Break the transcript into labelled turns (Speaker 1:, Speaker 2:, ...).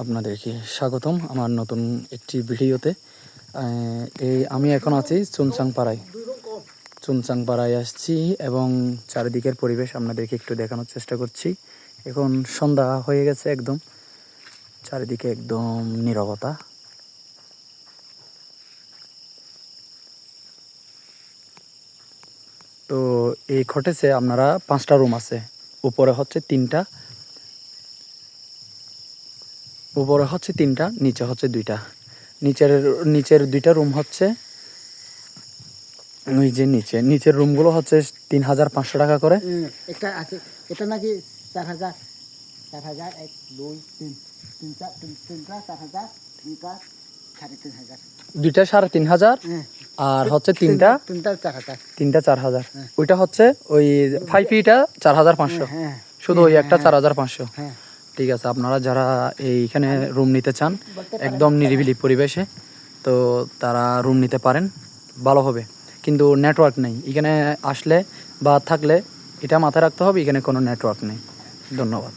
Speaker 1: আপনাদেরকে স্বাগতম আমার নতুন একটি ভিডিওতে। আমি এখন আছি চুনচাংপাড়ায় আসছি এবং চারিদিকের পরিবেশ আপনাদেরকে একটু দেখানোর চেষ্টা করছি। এখন সন্ধ্যা হয়ে গেছে, একদম চারিদিকে একদম নীরবতা। তো এই কটেজে আপনারা 5টা রুম আছে, উপরে হচ্ছে 3টা, নিচে হচ্ছে 2টা। নিচের 2টা রুম হচ্ছে ওই যে নিচের রুমগুলো হচ্ছে 3,500 টাকা করে।
Speaker 2: একটা আছে, এটা নাকি 4,000, 4,000, 1, 2, 3, 3টা 4,000, 2টা 3,500,
Speaker 1: 2টা 3,500 আর হচ্ছে 3টা
Speaker 2: 4,000।
Speaker 1: ওইটা হচ্ছে ওই 5 ফিটা 4,500, শুধু ওই একটা 4,500। ঠিক আছে, আপনারা যারা এইখানে রুম নিতে চান একদম নিরিবিলি পরিবেশে, তো তারা রুম নিতে পারেন, ভালো হবে। কিন্তু নেটওয়ার্ক নেই এখানে আসলে বা থাকলে, এটা মাথায় রাখতে হবে, এখানে কোনো নেটওয়ার্ক নেই। ধন্যবাদ।